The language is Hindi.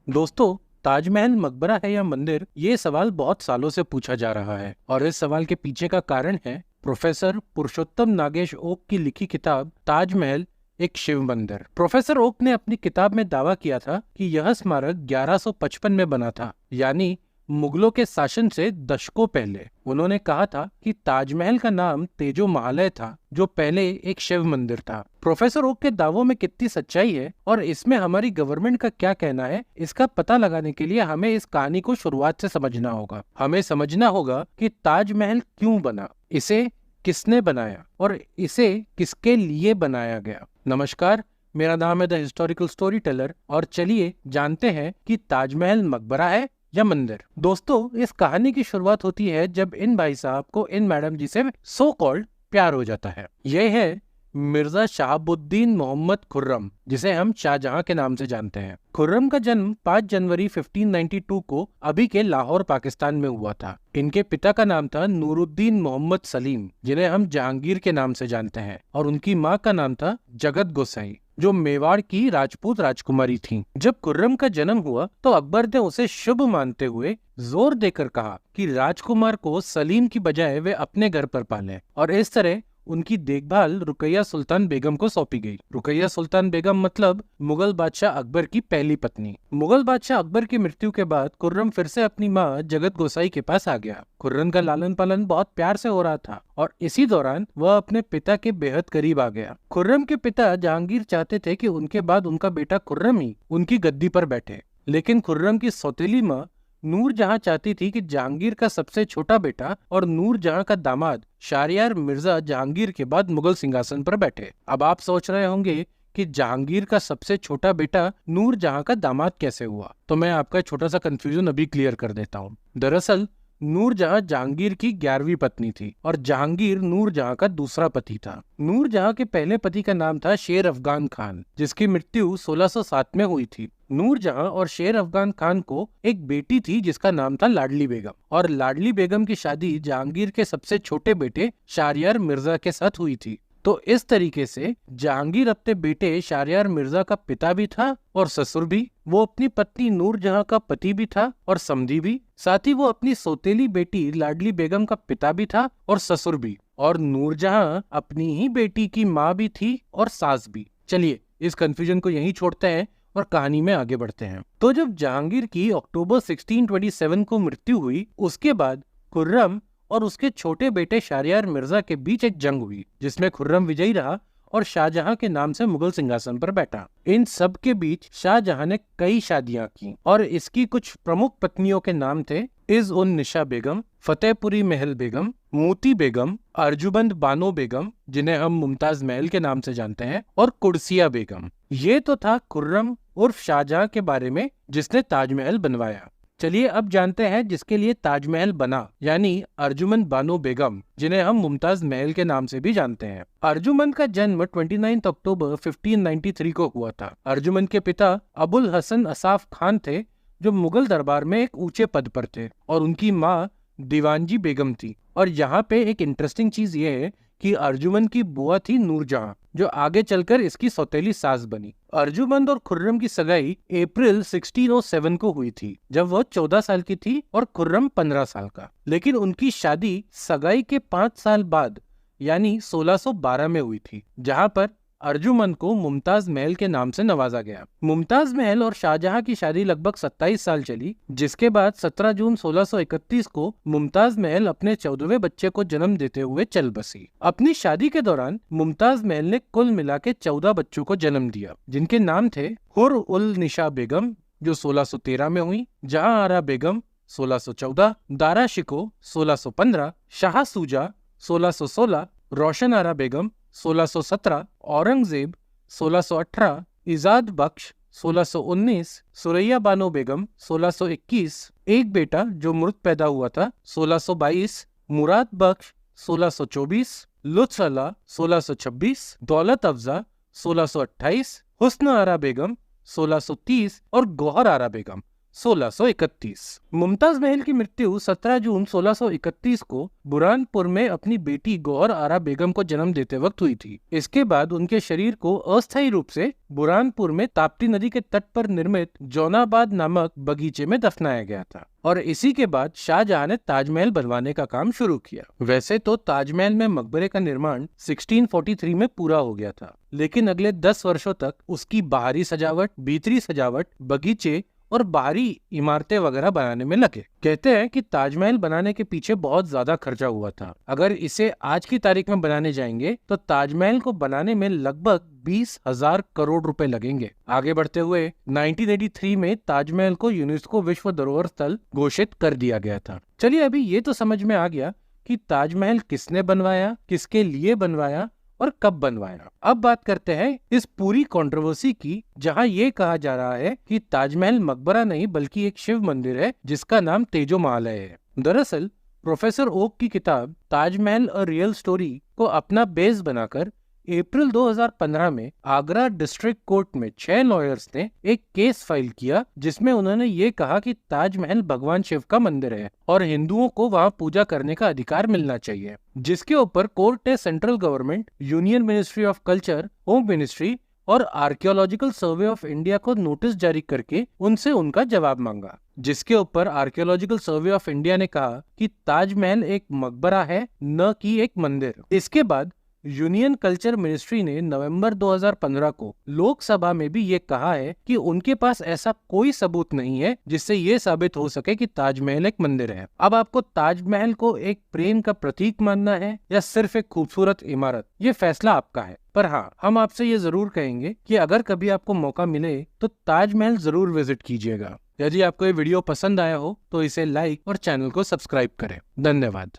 दोस्तों, ताजमहल मकबरा है या मंदिर, ये सवाल बहुत सालों से पूछा जा रहा है और इस सवाल के पीछे का कारण है प्रोफेसर पुरुषोत्तम नागेश ओक की लिखी किताब ताजमहल एक शिव मंदिर। प्रोफेसर ओक ने अपनी किताब में दावा किया था कि यह स्मारक 1155 में बना था, यानी मुगलों के शासन से दशकों पहले। उन्होंने कहा था कि ताजमहल का नाम तेजो महालय था, जो पहले एक शिव मंदिर था। प्रोफेसर ओक के दावों में कितनी सच्चाई है और इसमें हमारी गवर्नमेंट का क्या कहना है, इसका पता लगाने के लिए हमें इस कहानी को शुरुआत से समझना होगा। हमें समझना होगा कि ताजमहल क्यों बना, इसे किसने बनाया और इसे किसके लिए बनाया गया। नमस्कार, मेरा नाम है द हिस्टोरिकल स्टोरी टेलर और चलिए जानते हैं कि ताजमहल मकबरा है या मंदिर। दोस्तों, इस कहानी की शुरुआत होती है जब इन भाई साहब को इन मैडम जी से सो कॉल्ड प्यार हो जाता है। यह है मिर्जा शहाबुद्दीन मोहम्मद खुर्रम, जिसे हम शाहजहां के नाम से जानते हैं। खुर्रम का जन्म 5 जनवरी 1592 को अभी के लाहौर पाकिस्तान में हुआ था। इनके पिता का नाम था नूरुद्दीन मोहम्मद सलीम, जिन्हें हम जहांगीर के नाम से जानते हैं, और उनकी माँ का नाम था जगत गोसाई, जो मेवाड़ की राजपूत राजकुमारी थीं। जब खुर्रम का जन्म हुआ तो अकबर ने उसे शुभ मानते हुए जोर देकर कहा कि राजकुमार को सलीम की बजाय वे अपने घर पर पालें, और इस तरह उनकी देखभाल रुकैया सुल्तान बेगम को सौंपी गई। रुकैया सुल्तान बेगम मतलब मुगल बादशाह अकबर की पहली पत्नी। मुगल बादशाह अकबर की मृत्यु के बाद खुर्रम फिर से अपनी माँ जगत गोसाई के पास आ गया। खुर्रम का लालन पालन बहुत प्यार से हो रहा था और इसी दौरान वह अपने पिता के बेहद करीब आ गया। खुर्रम के पिता जहांगीर चाहते थे कि उनके बाद उनका बेटा खुर्रम ही उनकी गद्दी पर बैठे, लेकिन खुर्रम की सौतेली माँ नूरजहां चाहती थी कि जहांगीर का सबसे छोटा बेटा और नूरजहां का दामाद शाहरियार मिर्जा जहांगीर के बाद मुगल सिंहासन पर बैठे। अब आप सोच रहे होंगे कि जहांगीर का सबसे छोटा बेटा नूरजहां का दामाद कैसे हुआ, तो मैं आपका छोटा सा कंफ्यूजन अभी क्लियर कर देता हूँ। दरअसल नूरजहां जहांगीर की 11वीं पत्नी थी और जहांगीर नूरजहां का दूसरा पति था। नूरजहां के पहले पति का नाम था शेर अफगान खान, जिसकी मृत्यु 1607 में हुई थी। नूरजहां और शेर अफगान खान को एक बेटी थी जिसका नाम था लाडली बेगम, और लाडली बेगम की शादी जहांगीर के सबसे छोटे बेटे शाहरियार मिर्जा के साथ हुई थी। तो इस तरीके से जहांगीर अपने बेटे शाहरियार मिर्जा का पिता भी था और ससुर भी। वो अपनी पत्नी नूरजहां का पति भी था और समधी भी। साथ ही वो अपनी सौतेली बेटी लाडली बेगम का पिता भी था और ससुर भी। और नूरजहां अपनी ही बेटी की माँ भी थी और सास भी। चलिए इस कंफ्यूजन को यहीं छोड़ते हैं और कहानी में आगे बढ़ते हैं। तो जब जहांगीर की अक्टूबर 1627 को मृत्यु हुई, उसके बाद खुर्रम और उसके छोटे बेटे शाहरियार मिर्जा के बीच एक जंग हुई, जिसमें खुर्रम विजयी रहा और शाहजहां के नाम से मुगल सिंहासन पर बैठा। इन सब के बीच शाहजहां ने कई शादियां की और इसकी कुछ प्रमुख पत्नियों के नाम थे इज उन निशा बेगम, फतेहपुरी महल बेगम, मोती बेगम, अर्जुबंद बानो बेगम, जिन्हें हम मुमताज महल के नाम से जानते हैं, और कुर्सिया बेगम। ये तो था खुर्रम उर्फ शाहजहां के बारे में, जिसने ताजमहल बनवाया। चलिए अब जानते हैं जिसके लिए ताजमहल बना, यानी अर्जुमंद बानो बेगम, जिन्हें हम मुमताज महल के नाम से भी जानते हैं। अर्जुमंद का जन्म 29 अक्टूबर 1593 को हुआ था। अर्जुमंद के पिता अबुल हसन असाफ खान थे, जो मुगल दरबार में एक ऊंचे पद पर थे, और उनकी माँ दीवानजी बेगम थी। और यहाँ पे एक इंटरेस्टिंग चीज ये है कि अर्जुमंद की बुआ थी नूरजहां, जो आगे चलकर इसकी सौतेली सास बनी। अर्जुमंद और खुर्रम की सगाई अप्रैल 1607 को हुई थी, जब वह 14 साल की थी और खुर्रम 15 साल का। लेकिन उनकी शादी सगाई के 5 साल बाद यानी 1612 में हुई थी, जहां पर अर्जुमंद को मुमताज महल के नाम से नवाजा गया। मुमताज महल और शाहजहां की शादी लगभग 27 साल चली, जिसके बाद 17 जून 1631 को मुमताज महल अपने 14वें बच्चे को जन्म देते हुए चल बसी। अपनी शादी के दौरान मुमताज महल ने कुल मिला के 14 बच्चों को जन्म दिया, जिनके नाम थे हुर उल निशा बेगम, जो 1613 में हुई, जहां आरा बेगम 1614, दारा शिको 1615, शाह सूजा 1616, रोशन आरा बेगम 1617, औरंगजेब 1618, इजाद बख्श 1619, सुरैया बानो बेगम 1621, एक बेटा जो मृत पैदा हुआ था 1622, मुराद बख्श 1624, लुत्फ अला 1626, दौलत अफजा 1628, हुस्न आरा बेगम 1630 और गौहर आरा बेगम 1631। मुमताज महल की मृत्यु 17 जून 1631 को बुरहानपुर में अपनी बेटी गौहर आरा बेगम को जन्म देते वक्त हुई थी। इसके बाद उनके शरीर को अस्थायी रूप से बुरहानपुर में ताप्ती नदी के तट पर निर्मित जौनाबाद नामक बगीचे में दफनाया गया था और इसी के बाद शाहजहां ने ताजमहल बनवाने का काम शुरू किया। वैसे तो ताजमहल में मकबरे का निर्माण 1643 में पूरा हो गया था, लेकिन अगले 10 वर्षों तक उसकी बाहरी सजावट, भीतरी सजावट, बगीचे और बाहरी इमारतें वगैरह बनाने में लगे। कहते हैं कि ताजमहल बनाने के पीछे बहुत ज्यादा खर्चा हुआ था। अगर इसे आज की तारीख में बनाने जाएंगे तो ताजमहल को बनाने में लगभग 20,000 करोड़ रुपए लगेंगे। आगे बढ़ते हुए 1983 में ताजमहल को यूनेस्को विश्व धरोहर स्थल घोषित कर दिया गया था। चलिए, अभी ये तो समझ में आ गया कि ताजमहल किसने बनवाया, किसके लिए बनवाया और कब बनवाया। अब बात करते हैं इस पूरी कंट्रोवर्सी की, जहां ये कहा जा रहा है कि ताजमहल मकबरा नहीं बल्कि एक शिव मंदिर है जिसका नाम तेजोमहालय है। दरअसल प्रोफेसर ओक की किताब ताजमहल अ रियल स्टोरी को अपना बेस बनाकर अप्रैल 2015 में आगरा डिस्ट्रिक्ट कोर्ट में 6 लॉयर्स ने एक केस फाइल किया, जिसमें उन्होंने ये कहा कि ताजमहल भगवान शिव का मंदिर है और हिंदुओं को वहां पूजा करने का अधिकार मिलना चाहिए। जिसके ऊपर कोर्ट ने central government, union ministry of culture, home ministry और आर्कियोलॉजिकल सर्वे ऑफ इंडिया को नोटिस जारी करके उनसे उनका जवाब मांगा। जिसके ऊपर आर्कियोलॉजिकल सर्वे ऑफ इंडिया ने कहा कि ताजमहल एक मकबरा है, न कि एक मंदिर। इसके बाद यूनियन कल्चर मिनिस्ट्री ने नवंबर 2015 को लोकसभा में भी ये कहा है कि उनके पास ऐसा कोई सबूत नहीं है जिससे ये साबित हो सके कि ताजमहल एक मंदिर है। अब आपको ताजमहल को एक प्रेम का प्रतीक मानना है या सिर्फ एक खूबसूरत इमारत, ये फैसला आपका है। पर हाँ, हम आपसे ये जरूर कहेंगे कि अगर कभी आपको मौका मिले तो ताजमहल जरूर विजिट कीजिएगा। यदि आपको ये वीडियो पसंद आया हो तो इसे लाइक और चैनल को सब्सक्राइब करें। धन्यवाद।